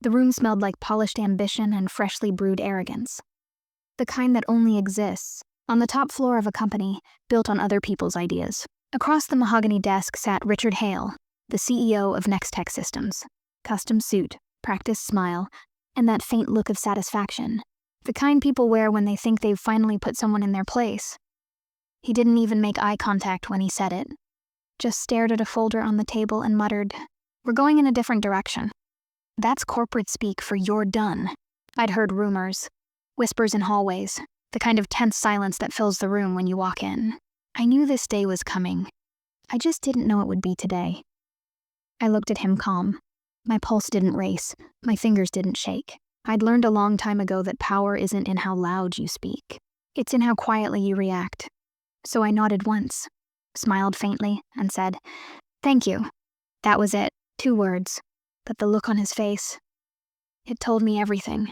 The room smelled like polished ambition and freshly brewed arrogance. The kind that only exists on the top floor of a company built on other people's ideas. Across the mahogany desk sat Richard Hale, the CEO of Nextech Systems. Custom suit, practiced smile, and that faint look of satisfaction. The kind people wear when they think they've finally put someone in their place. He didn't even make eye contact when he said it. Just stared at a folder on the table and muttered, "We're going in a different direction." That's corporate speak for "you're done." I'd heard rumors, whispers in hallways, the kind of tense silence that fills the room when you walk in. I knew this day was coming. I just didn't know it would be today. I looked at him calm. My pulse didn't race, my fingers didn't shake. I'd learned a long time ago that power isn't in how loud you speak. It's in how quietly you react. So I nodded once, smiled faintly, and said, "Thank you." That was it, 2 words. But the look on his face, it told me everything.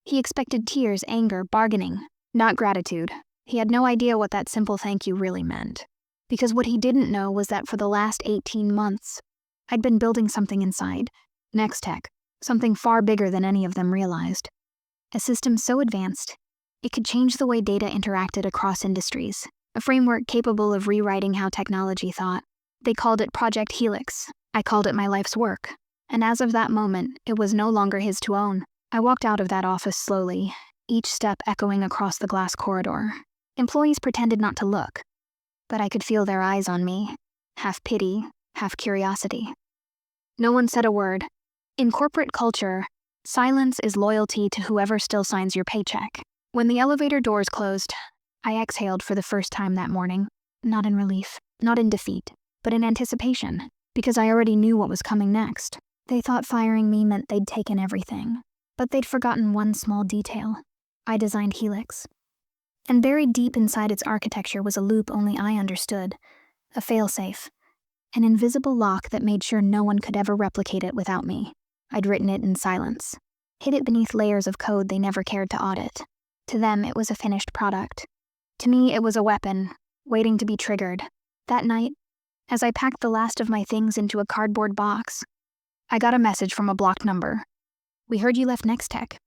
He expected tears, anger, bargaining, not gratitude. He had no idea what that simple thank you really meant. Because what he didn't know was that for the last 18 months, I'd been building something inside, Nextech, something far bigger than any of them realized. A system so advanced, it could change the way data interacted across industries. A framework capable of rewriting how technology thought. They called it Project Helix. I called it my life's work. And as of that moment, it was no longer his to own. I walked out of that office slowly, each step echoing across the glass corridor. Employees pretended not to look, but I could feel their eyes on me, half pity, half curiosity. No one said a word. In corporate culture, silence is loyalty to whoever still signs your paycheck. When the elevator doors closed, I exhaled for the first time that morning, not in relief, not in defeat, but in anticipation, because I already knew what was coming next. They thought firing me meant they'd taken everything, but they'd forgotten one small detail. I designed Helix. And buried deep inside its architecture was a loop only I understood, a failsafe, an invisible lock that made sure no one could ever replicate it without me. I'd written it in silence, hid it beneath layers of code they never cared to audit. To them, it was a finished product. To me, it was a weapon, waiting to be triggered. That night, as I packed the last of my things into a cardboard box, I got a message from a blocked number. "We heard you left Nextech.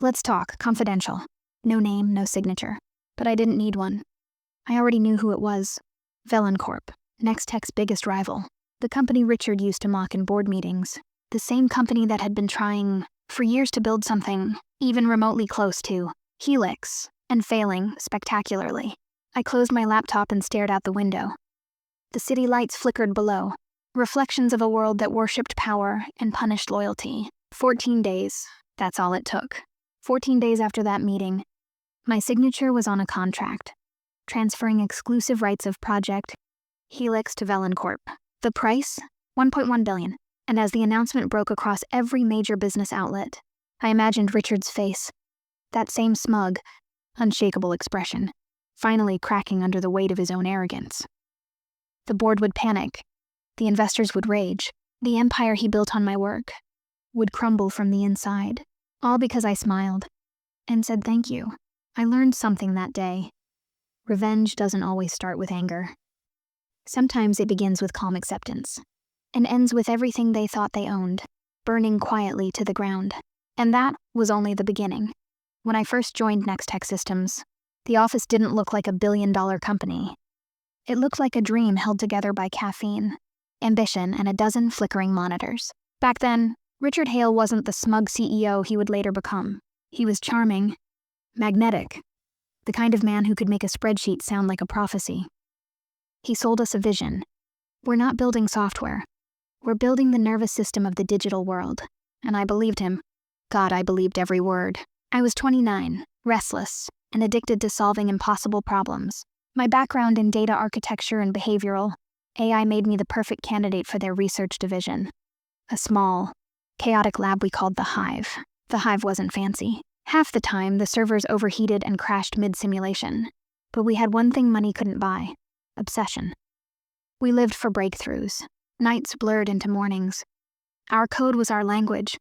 Let's talk, confidential." No name, no signature. But I didn't need one. I already knew who it was. Velencorp, Nextech's biggest rival. The company Richard used to mock in board meetings. The same company that had been trying, for years, to build something even remotely close to Helix, and failing spectacularly. I closed my laptop and stared out the window. The city lights flickered below, reflections of a world that worshipped power and punished loyalty. 14 days, that's all it took. 14 days after that meeting, my signature was on a contract, transferring exclusive rights of Project Helix to Velencorp. The price? $1.1 billion. And as the announcement broke across every major business outlet, I imagined Richard's face, that same smug, unshakable expression, finally cracking under the weight of his own arrogance. The board would panic. The investors would rage. The empire he built on my work would crumble from the inside, all because I smiled and said thank you. I learned something that day. Revenge doesn't always start with anger. Sometimes it begins with calm acceptance and ends with everything they thought they owned, burning quietly to the ground. And that was only the beginning. When I first joined Nextech Systems, the office didn't look like a billion-dollar company. It looked like a dream held together by caffeine, ambition, and a dozen flickering monitors. Back then, Richard Hale wasn't the smug CEO he would later become. He was charming, magnetic, the kind of man who could make a spreadsheet sound like a prophecy. He sold us a vision. We're not building software. We're building the nervous system of the digital world. And I believed him. God, I believed every word. I was 29, restless, and addicted to solving impossible problems. My background in data architecture and behavioral AI made me the perfect candidate for their research division. A small, chaotic lab we called the Hive. The Hive wasn't fancy. Half the time, the servers overheated and crashed mid-simulation. But we had one thing money couldn't buy: obsession. We lived for breakthroughs. Nights blurred into mornings. Our code was our language.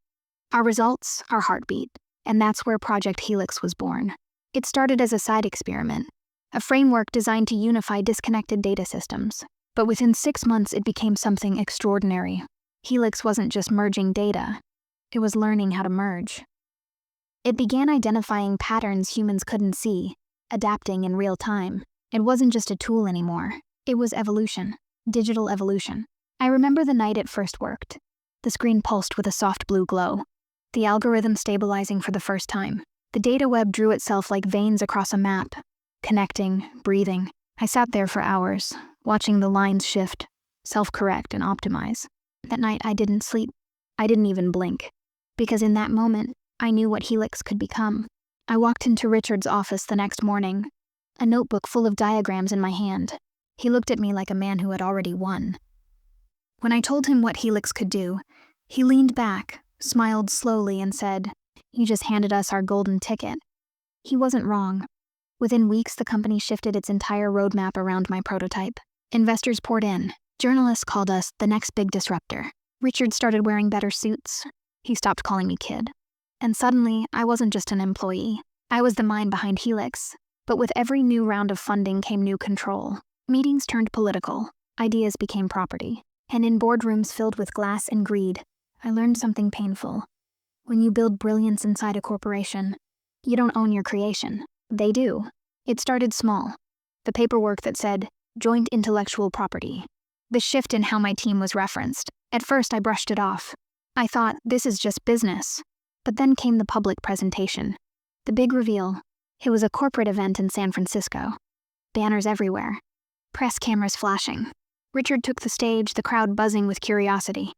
Our results, our heartbeat. And that's where Project Helix was born. It started as a side experiment, a framework designed to unify disconnected data systems. But within 6 months, it became something extraordinary. Helix wasn't just merging data. It was learning how to merge. It began identifying patterns humans couldn't see, adapting in real time. It wasn't just a tool anymore. It was evolution. Digital evolution. I remember the night it first worked. The screen pulsed with a soft blue glow. The algorithm stabilizing for the first time. The data web drew itself like veins across a map. Connecting, breathing. I sat there for hours, watching the lines shift, self-correct and optimize. That night I didn't sleep. I didn't even blink. Because in that moment, I knew what Helix could become. I walked into Richard's office the next morning, a notebook full of diagrams in my hand. He looked at me like a man who had already won. When I told him what Helix could do, he leaned back, smiled slowly, and said, "You just handed us our golden ticket." He wasn't wrong. Within weeks, the company shifted its entire roadmap around my prototype. Investors poured in. Journalists called us the next big disruptor. Richard started wearing better suits. He stopped calling me kid. And suddenly, I wasn't just an employee. I was the mind behind Helix. But with every new round of funding came new control. Meetings turned political. Ideas became property. And in boardrooms filled with glass and greed, I learned something painful. When you build brilliance inside a corporation, you don't own your creation. They do. It started small. The paperwork that said, joint intellectual property. The shift in how my team was referenced. At first, I brushed it off. I thought, this is just business. But then came the public presentation. The big reveal. It was a corporate event in San Francisco. Banners everywhere. Press cameras flashing. Richard took the stage, the crowd buzzing with curiosity.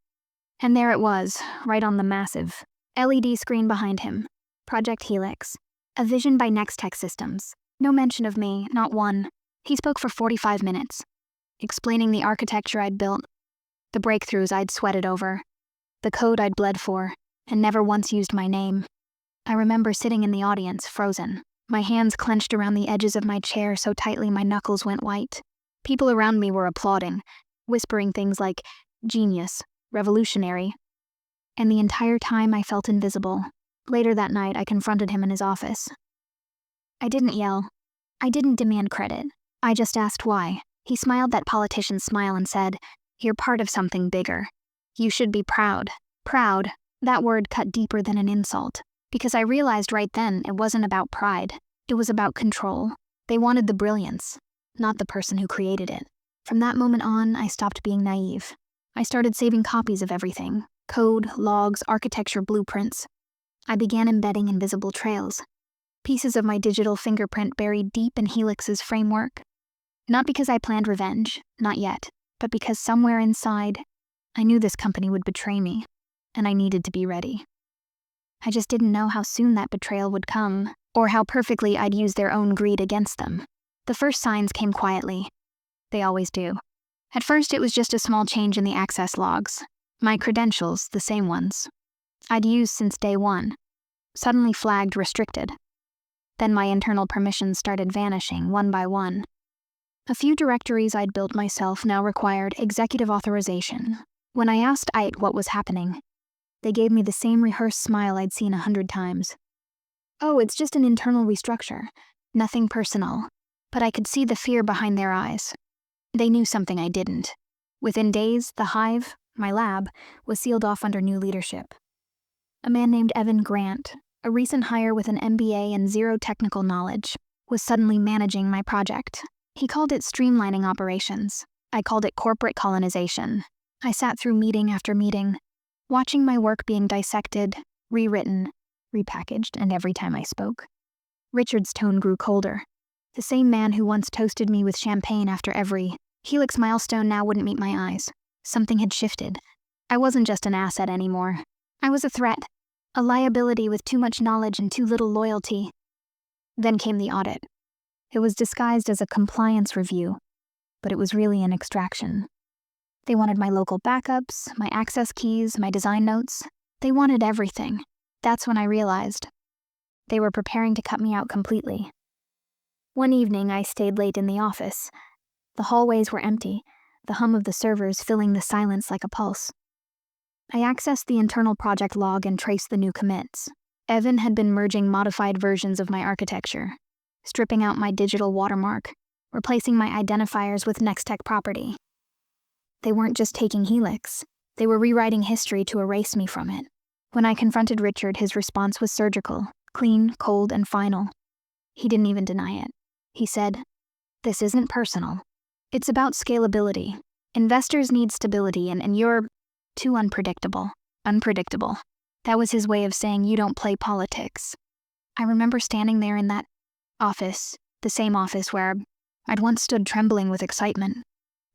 And there it was, right on the massive LED screen behind him. Project Helix. A vision by Nextech Systems. No mention of me, not one. He spoke for 45 minutes, explaining the architecture I'd built, the breakthroughs I'd sweated over, the code I'd bled for, and never once used my name. I remember sitting in the audience, frozen, my hands clenched around the edges of my chair so tightly my knuckles went white. People around me were applauding, whispering things like, genius, revolutionary. And the entire time I felt invisible. Later that night, I confronted him in his office. I didn't yell. I didn't demand credit. I just asked why. He smiled that politician's smile and said, "You're part of something bigger. You should be proud." Proud. That word cut deeper than an insult. Because I realized right then it wasn't about pride. It was about control. They wanted the brilliance, not the person who created it. From that moment on, I stopped being naive. I started saving copies of everything. Code, logs, architecture blueprints. I began embedding invisible trails. Pieces of my digital fingerprint buried deep in Helix's framework. Not because I planned revenge, not yet, but because somewhere inside, I knew this company would betray me, and I needed to be ready. I just didn't know how soon that betrayal would come, or how perfectly I'd use their own greed against them. The first signs came quietly. They always do. At first, it was just a small change in the access logs. My credentials, the same ones I'd used since day one, suddenly flagged restricted. Then my internal permissions started vanishing one by one. A few directories I'd built myself now required executive authorization. When I asked IT what was happening, they gave me the same rehearsed smile I'd seen 100 times. Oh, it's just an internal restructure. Nothing personal. But I could see the fear behind their eyes. They knew something I didn't. Within days, the Hive, my lab, was sealed off under new leadership. A man named Evan Grant, a recent hire with an MBA and zero technical knowledge, was suddenly managing my project. He called it streamlining operations. I called it corporate colonization. I sat through meeting after meeting, watching my work being dissected, rewritten, repackaged, and every time I spoke, Richard's tone grew colder. The same man who once toasted me with champagne after every Helix milestone now wouldn't meet my eyes. Something had shifted. I wasn't just an asset anymore. I was a threat, a liability with too much knowledge and too little loyalty. Then came the audit. It was disguised as a compliance review, but it was really an extraction. They wanted my local backups, my access keys, my design notes. They wanted everything. That's when I realized they were preparing to cut me out completely. One evening, I stayed late in the office. The hallways were empty, the hum of the servers filling the silence like a pulse. I accessed the internal project log and traced the new commits. Evan had been merging modified versions of my architecture, stripping out my digital watermark, replacing my identifiers with Nextech property. They weren't just taking Helix, they were rewriting history to erase me from it. When I confronted Richard, his response was surgical, clean, cold, and final. He didn't even deny it. He said, "This isn't personal. It's about scalability. Investors need stability, and you're too unpredictable." Unpredictable. That was his way of saying you don't play politics. I remember standing there in that office, the same office where I'd once stood trembling with excitement,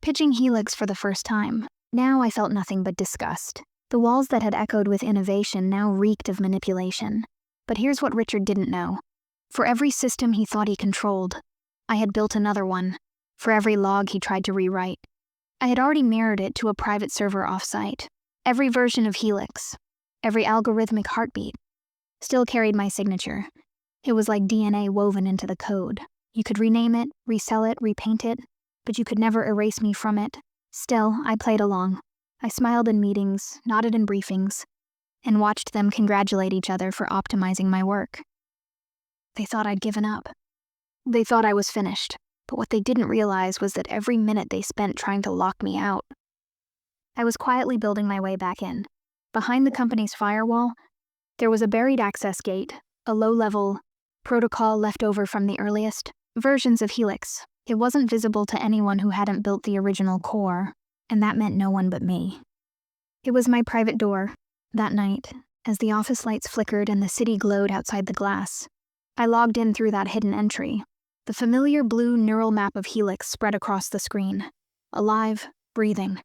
pitching Helix for the first time. Now I felt nothing but disgust. The walls that had echoed with innovation now reeked of manipulation. But here's what Richard didn't know. For every system he thought he controlled, I had built another one. For every log he tried to rewrite, I had already mirrored it to a private server offsite. Every version of Helix, every algorithmic heartbeat, still carried my signature. It was like DNA woven into the code. You could rename it, resell it, repaint it, but you could never erase me from it. Still, I played along. I smiled in meetings, nodded in briefings, and watched them congratulate each other for optimizing my work. They thought I'd given up. They thought I was finished, but what they didn't realize was that every minute they spent trying to lock me out. I was quietly building my way back in. Behind the company's firewall, there was a buried access gate, a low-level protocol left over from the earliest versions of Helix. It wasn't visible to anyone who hadn't built the original core, and that meant no one but me. It was my private door. That night, as the office lights flickered and the city glowed outside the glass, I logged in through that hidden entry. The familiar blue neural map of Helix spread across the screen. Alive, breathing.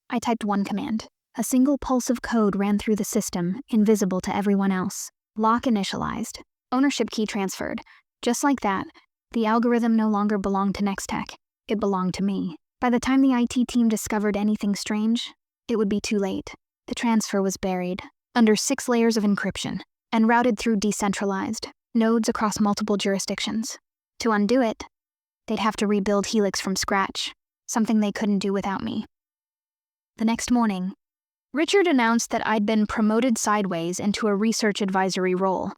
I typed one command. A single pulse of code ran through the system, invisible to everyone else. Lock initialized. Ownership key transferred. Just like that, the algorithm no longer belonged to Nextech. It belonged to me. By the time the IT team discovered anything strange, it would be too late. The transfer was buried, under 6 layers of encryption, and routed through decentralized nodes across multiple jurisdictions. To undo it, they'd have to rebuild Helix from scratch, something they couldn't do without me. The next morning, Richard announced that I'd been promoted sideways into a research advisory role,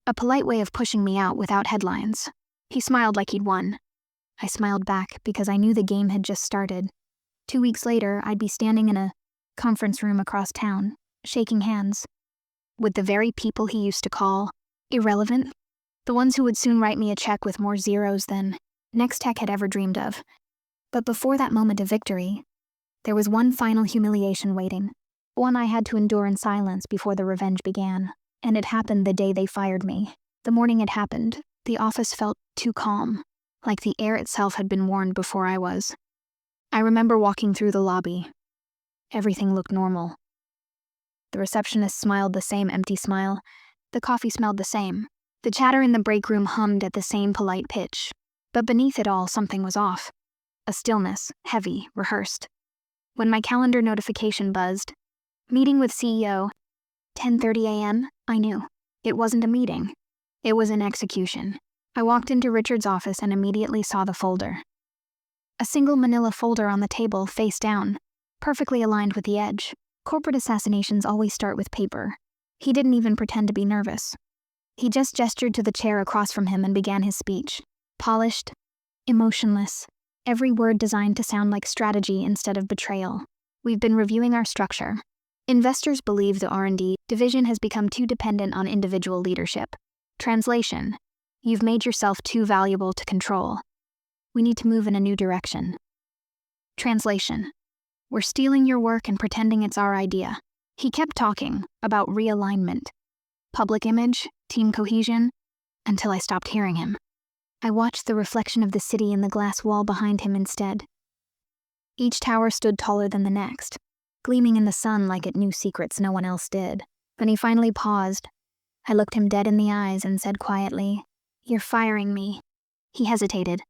a polite way of pushing me out without headlines. He smiled like he'd won. I smiled back because I knew the game had just started. 2 weeks later, I'd be standing in a conference room across town, shaking hands with the very people he used to call irrelevant, the ones who would soon write me a check with more zeros than Nextech had ever dreamed of. But before that moment of victory, there was one final humiliation waiting, one I had to endure in silence before the revenge began, and it happened the day they fired me. The morning it happened, the office felt too calm, like the air itself had been warned before I was. I remember walking through the lobby. Everything looked normal. The receptionist smiled the same empty smile. The coffee smelled the same. The chatter in the break room hummed at the same polite pitch. But beneath it all, something was off. A stillness, heavy, rehearsed. When my calendar notification buzzed, meeting with CEO, 10:30 a.m., I knew. It wasn't a meeting. It was an execution. I walked into Richard's office and immediately saw the folder. A single manila folder on the table, face down, perfectly aligned with the edge. Corporate assassinations always start with paper. He didn't even pretend to be nervous. He just gestured to the chair across from him and began his speech. Polished, emotionless, every word designed to sound like strategy instead of betrayal. We've been reviewing our structure. Investors believe the R&D division has become too dependent on individual leadership. Translation: you've made yourself too valuable to control. We need to move in a new direction. Translation: we're stealing your work and pretending it's our idea. He kept talking about realignment, public image, team cohesion, until I stopped hearing him. I watched the reflection of the city in the glass wall behind him instead. Each tower stood taller than the next, gleaming in the sun like it knew secrets no one else did. When he finally paused, I looked him dead in the eyes and said quietly, "You're firing me." He hesitated,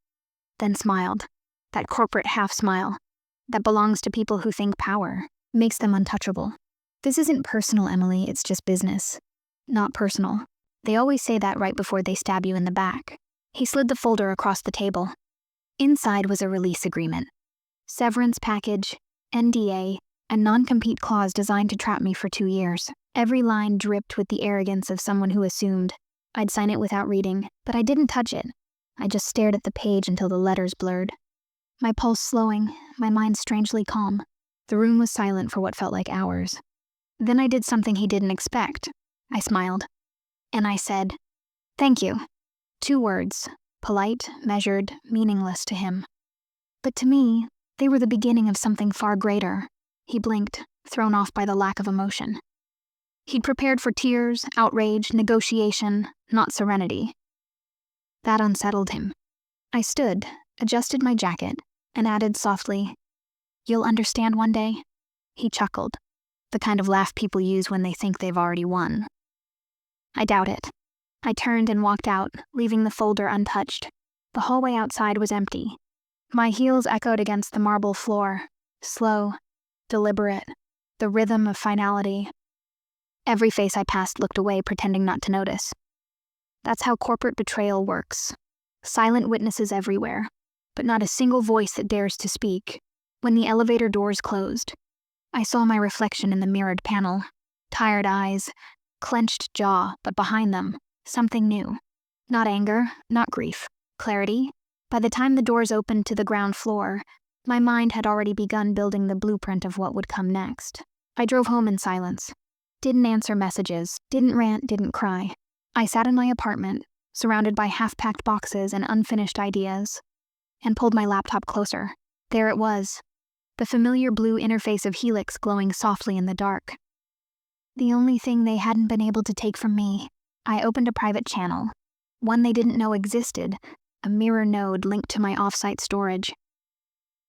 then smiled. That corporate half-smile that belongs to people who think power makes them untouchable. This isn't personal, Emily, it's just business. Not personal. They always say that right before they stab you in the back. He slid the folder across the table. Inside was a release agreement. Severance package, NDA, a non-compete clause designed to trap me for 2 years. Every line dripped with the arrogance of someone who assumed I'd sign it without reading, but I didn't touch it. I just stared at the page until the letters blurred. My pulse slowing, my mind strangely calm. The room was silent for what felt like hours. Then I did something he didn't expect. I smiled. And I said, "Thank you." 2 words, polite, measured, meaningless to him. But to me, they were the beginning of something far greater. He blinked, thrown off by the lack of emotion. He'd prepared for tears, outrage, negotiation, not serenity. That unsettled him. I stood, adjusted my jacket, and added softly, "You'll understand one day?" He chuckled, the kind of laugh people use when they think they've already won. I doubt it. I turned and walked out, leaving the folder untouched. The hallway outside was empty. My heels echoed against the marble floor, slow, deliberate, the rhythm of finality. Every face I passed looked away, pretending not to notice. That's how corporate betrayal works. Silent witnesses everywhere, but not a single voice that dares to speak. When the elevator doors closed, I saw my reflection in the mirrored panel. Tired eyes, clenched jaw, but behind them, something new. Not anger, not grief, clarity. By the time the doors opened to the ground floor, my mind had already begun building the blueprint of what would come next. I drove home in silence. Didn't answer messages, didn't rant, didn't cry. I sat in my apartment, surrounded by half-packed boxes and unfinished ideas, and pulled my laptop closer. There it was, the familiar blue interface of Helix glowing softly in the dark. The only thing they hadn't been able to take from me. I opened a private channel, one they didn't know existed, a mirror node linked to my off-site storage.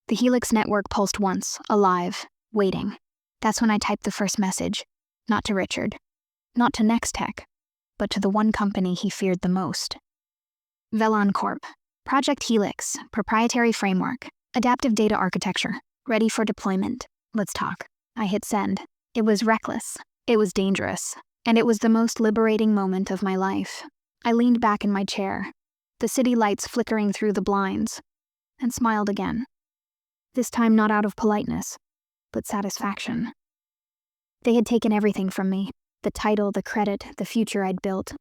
The Helix network pulsed once, alive, waiting. That's when I typed the first message, not to Richard, not to Nextech, but to the one company he feared the most. Velon Corp. Project Helix, proprietary framework, adaptive data architecture, ready for deployment. Let's talk. I hit send. It was reckless. It was dangerous. And it was the most liberating moment of my life. I leaned back in my chair, the city lights flickering through the blinds, and smiled again. This time not out of politeness, but satisfaction. They had taken everything from me, the title, the credit, the future I'd built.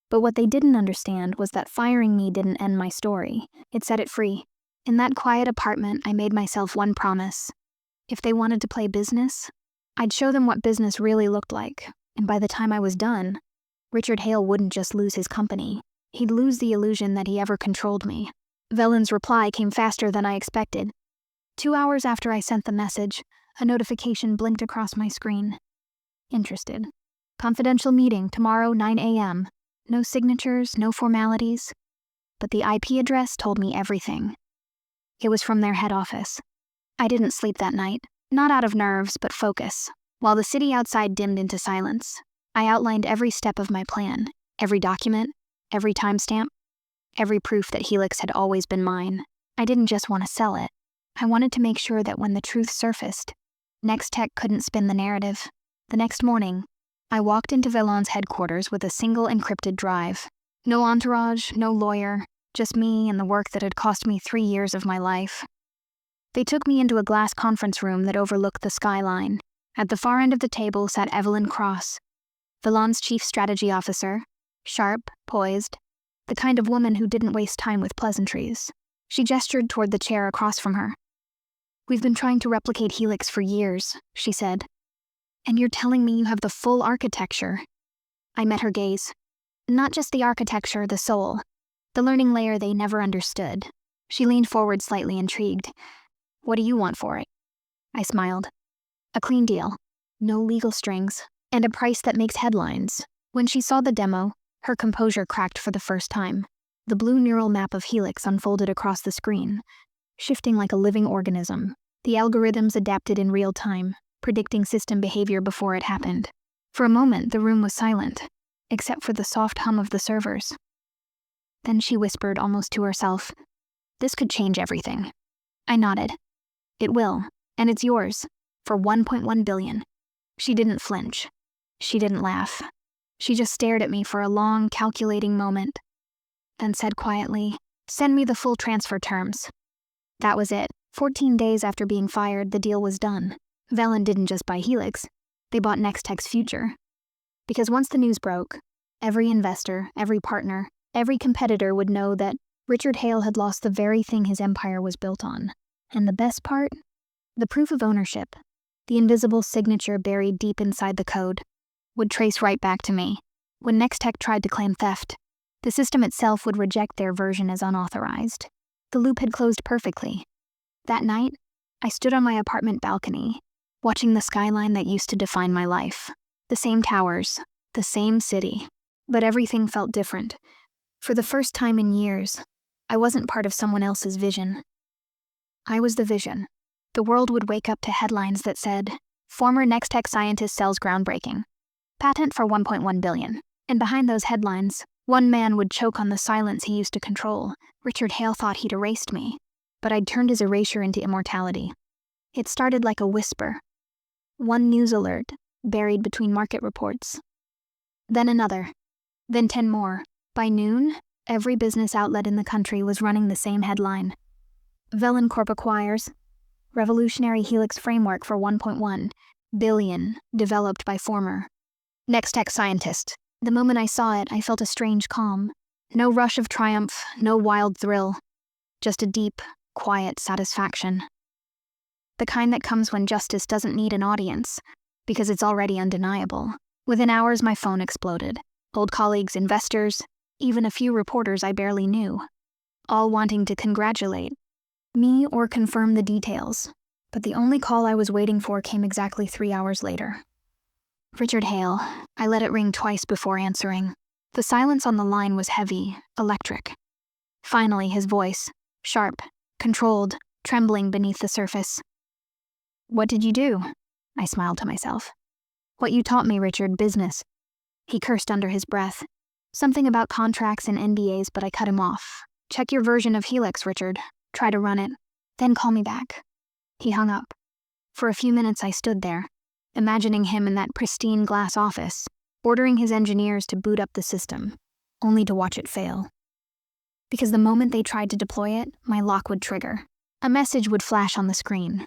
But what they didn't understand was that firing me didn't end my story. It set it free. In that quiet apartment, I made myself one promise. If they wanted to play business, I'd show them what business really looked like. And by the time I was done, Richard Hale wouldn't just lose his company. He'd lose the illusion that he ever controlled me. Velen's reply came faster than I expected. 2 hours after I sent the message, a notification blinked across my screen. Interested. Confidential meeting tomorrow, 9 a.m. No signatures, no formalities. But the IP address told me everything. It was from their head office. I didn't sleep that night, not out of nerves, but focus. While the city outside dimmed into silence, I outlined every step of my plan, every document, every timestamp, every proof that Helix had always been mine. I didn't just want to sell it. I wanted to make sure that when the truth surfaced, Nextech couldn't spin the narrative. The next morning, I walked into Velon's headquarters with a single encrypted drive. No entourage, no lawyer, just me and the work that had cost me 3 years of my life. They took me into a glass conference room that overlooked the skyline. At the far end of the table sat Evelyn Cross, Velon's chief strategy officer, sharp, poised, the kind of woman who didn't waste time with pleasantries. She gestured toward the chair across from her. "We've been trying to replicate Helix for years," she said. "And you're telling me you have the full architecture?" I met her gaze. Not just the architecture, the soul. The learning layer they never understood. She leaned forward slightly intrigued. "What do you want for it?" I smiled. "A clean deal. No legal strings. And a price that makes headlines." When she saw the demo, her composure cracked for the first time. The blue neural map of Helix unfolded across the screen, shifting like a living organism. The algorithms adapted in real time, predicting system behavior before it happened. For a moment, the room was silent, except for the soft hum of the servers. Then she whispered almost to herself, "This could change everything." I nodded. "It will, and it's yours, for 1.1 billion. She didn't flinch. She didn't laugh. She just stared at me for a long, calculating moment, then said quietly, "Send me the full transfer terms." That was it. 14 days after being fired, the deal was done. Velen didn't just buy Helix, they bought Nextech's future. Because once the news broke, every investor, every partner, every competitor would know that Richard Hale had lost the very thing his empire was built on. And the best part? The proof of ownership. The invisible signature buried deep inside the code would trace right back to me. When Nextech tried to claim theft, the system itself would reject their version as unauthorized. The loop had closed perfectly. That night, I stood on my apartment balcony, watching the skyline that used to define my life. The same towers, the same city, but everything felt different. For the first time in years, I wasn't part of someone else's vision. I was the vision. The world would wake up to headlines that said, "Former Nextech scientist sells groundbreaking. Patent for $1.1 billion. And behind those headlines, one man would choke on the silence he used to control. Richard Hale thought he'd erased me, but I'd turned his erasure into immortality. It started like a whisper. One news alert, buried between market reports. Then another. Then 10 more. By noon, every business outlet in the country was running the same headline. Velen Corp acquires revolutionary Helix framework for $1.1 billion, developed by former Nextech scientist. The moment I saw it, I felt a strange calm. No rush of triumph, no wild thrill. Just a deep, quiet satisfaction. The kind that comes when justice doesn't need an audience, because it's already undeniable. Within hours, my phone exploded. Old colleagues, investors, even a few reporters I barely knew, all wanting to congratulate me or confirm the details. But the only call I was waiting for came exactly 3 hours later. Richard Hale. I let it ring twice before answering. The silence on the line was heavy, electric. Finally, his voice, sharp, controlled, trembling beneath the surface. "What did you do?" I smiled to myself. "What you taught me, Richard, business." He cursed under his breath. Something about contracts and NDAs, but I cut him off. "Check your version of Helix, Richard. Try to run it. Then call me back." He hung up. For a few minutes I stood there, imagining him in that pristine glass office, ordering his engineers to boot up the system, only to watch it fail. Because the moment they tried to deploy it, my lock would trigger. A message would flash on the screen.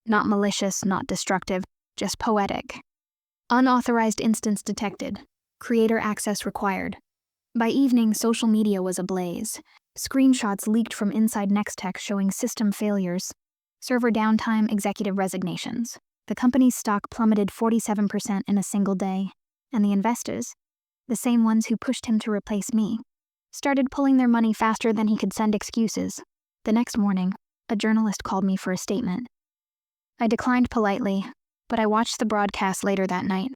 Not malicious, not destructive, just poetic. Unauthorized instance detected. Creator access required. By evening, social media was ablaze. Screenshots leaked from inside Nextech showing system failures, server downtime, executive resignations. The company's stock plummeted 47% in a single day, and the investors, the same ones who pushed him to replace me, started pulling their money faster than he could send excuses. The next morning, a journalist called me for a statement. I declined politely, but I watched the broadcast later that night.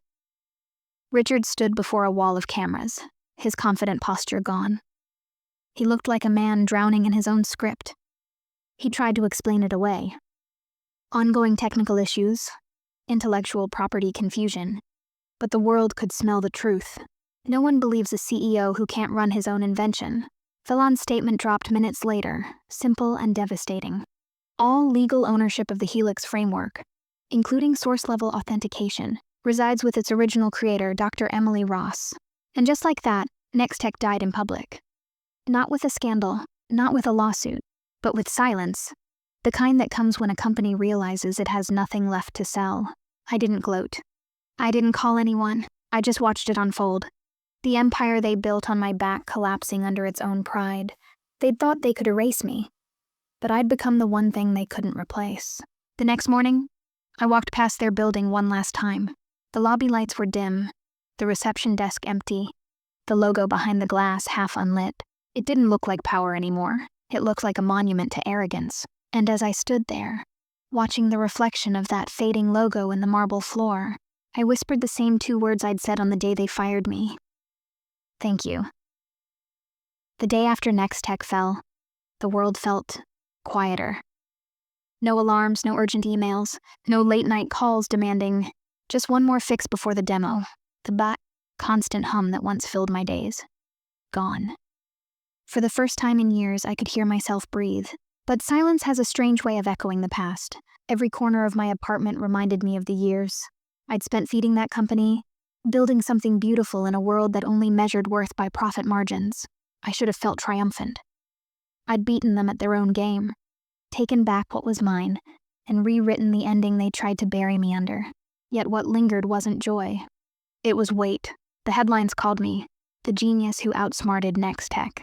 Richard stood before a wall of cameras, his confident posture gone. He looked like a man drowning in his own script. He tried to explain it away. Ongoing technical issues, intellectual property confusion, but the world could smell the truth. No one believes a CEO who can't run his own invention. Phelan's statement dropped minutes later, simple and devastating. All legal ownership of the Helix framework, including source-level authentication, resides with its original creator, Dr. Emily Ross. And just like that, Nextech died in public. Not with a scandal, not with a lawsuit, but with silence. The kind that comes when a company realizes it has nothing left to sell. I didn't gloat. I didn't call anyone. I just watched it unfold. The empire they built on my back collapsing under its own pride. They'd thought they could erase me, but I'd become the one thing they couldn't replace. The next morning, I walked past their building one last time. The lobby lights were dim, the reception desk empty, the logo behind the glass half unlit. It didn't look like power anymore. It looked like a monument to arrogance. And as I stood there, watching the reflection of that fading logo in the marble floor, I whispered the same 2 words I'd said on the day they fired me. Thank you. The day after Nextech fell, the world felt quieter. No alarms, no urgent emails, no late-night calls demanding just one more fix before the demo. The constant hum that once filled my days. Gone. For the first time in years, I could hear myself breathe. But silence has a strange way of echoing the past. Every corner of my apartment reminded me of the years I'd spent feeding that company, building something beautiful in a world that only measured worth by profit margins. I should have felt triumphant. I'd beaten them at their own game, taken back what was mine, and rewritten the ending they tried to bury me under. Yet what lingered wasn't joy. It was weight. The headlines called me the genius who outsmarted Nextech.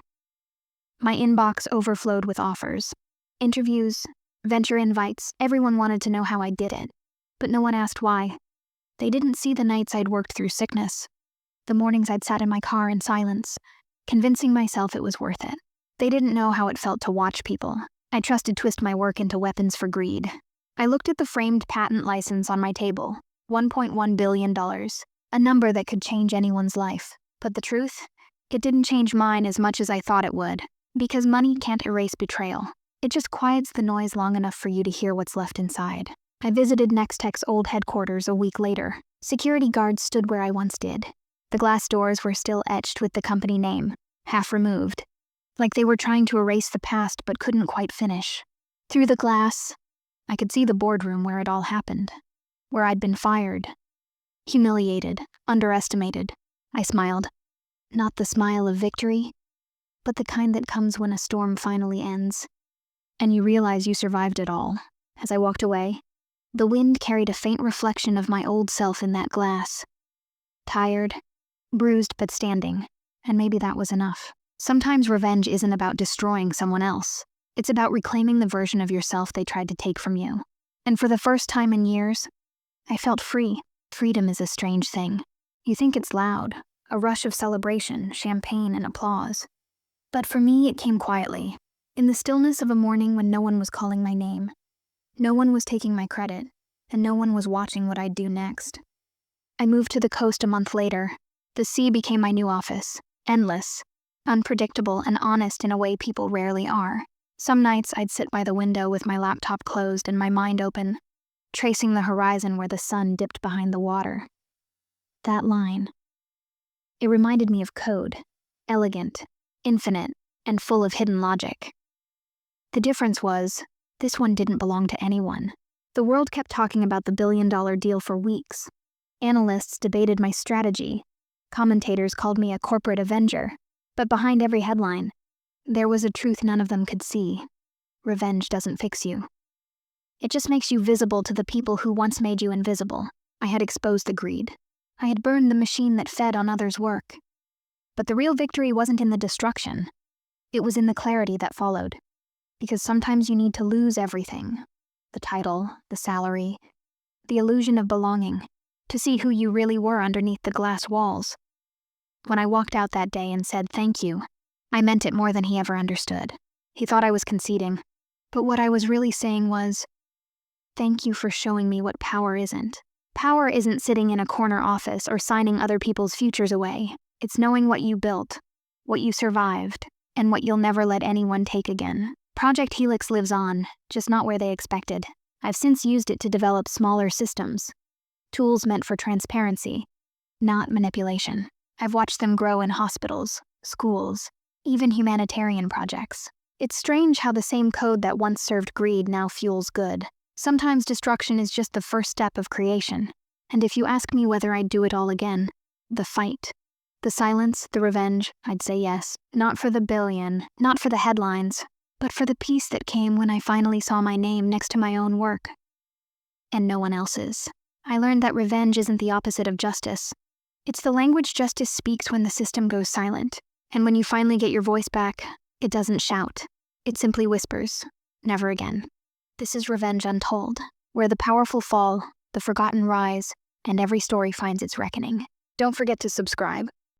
My inbox overflowed with offers. Interviews, venture invites, everyone wanted to know how I did it. but no one asked why. They didn't see the nights I'd worked through sickness, the mornings I'd sat in my car in silence, convincing myself it was worth it. They didn't know how it felt to watch people I trusted twist my work into weapons for greed. I looked at the framed patent license on my table, $1.1 billion, a number that could change anyone's life. But the truth? It didn't change mine as much as I thought it would, because money can't erase betrayal. It just quiets the noise long enough for you to hear what's left inside. I visited Nextech's old headquarters a week later. Security guards stood where I once did. The glass doors were still etched with the company name, half removed, like they were trying to erase the past but couldn't quite finish. Through the glass, I could see the boardroom where it all happened, where I'd been fired, humiliated, underestimated. I smiled. Not the smile of victory, but the kind that comes when a storm finally ends, and you realize you survived it all. As I walked away, the wind carried a faint reflection of my old self in that glass. Tired, bruised but standing, and maybe that was enough. Sometimes revenge isn't about destroying someone else. It's about reclaiming the version of yourself they tried to take from you. And for the first time in years, I felt free. Freedom is a strange thing. You think it's loud, a rush of celebration, champagne, and applause. But for me, it came quietly, in the stillness of a morning when no one was calling my name. No one was taking my credit, and no one was watching what I'd do next. I moved to the coast a month later. The sea became my new office, endless, unpredictable, and honest in a way people rarely are. Some nights I'd sit by the window with my laptop closed and my mind open, tracing the horizon where the sun dipped behind the water. That line. It reminded me of code, elegant, infinite, and full of hidden logic. The difference was, this one didn't belong to anyone. The world kept talking about the billion-dollar deal for weeks. Analysts debated my strategy. Commentators called me a corporate avenger. But behind every headline, there was a truth none of them could see. Revenge doesn't fix you. It just makes you visible to the people who once made you invisible. I had exposed the greed. I had burned the machine that fed on others' work. But the real victory wasn't in the destruction. It was in the clarity that followed. Because sometimes you need to lose everything. The title, the salary, the illusion of belonging, to see who you really were underneath the glass walls. When I walked out that day and said thank you, I meant it more than he ever understood. He thought I was conceding, but what I was really saying was, thank you for showing me what power isn't. Power isn't sitting in a corner office or signing other people's futures away. It's knowing what you built, what you survived, and what you'll never let anyone take again. Project Helix lives on, just not where they expected. I've since used it to develop smaller systems, tools meant for transparency, not manipulation. I've watched them grow in hospitals, schools, even humanitarian projects. It's strange how the same code that once served greed now fuels good. Sometimes destruction is just the first step of creation. And if you ask me whether I'd do it all again, the fight, the silence, the revenge, I'd say yes. Not for the billion, not for the headlines, but for the peace that came when I finally saw my name next to my own work. And no one else's. I learned that revenge isn't the opposite of justice. It's the language justice speaks when the system goes silent. And when you finally get your voice back, it doesn't shout. It simply whispers, never again. This is Revenge Untold, where the powerful fall, the forgotten rise, and every story finds its reckoning. Don't forget to subscribe.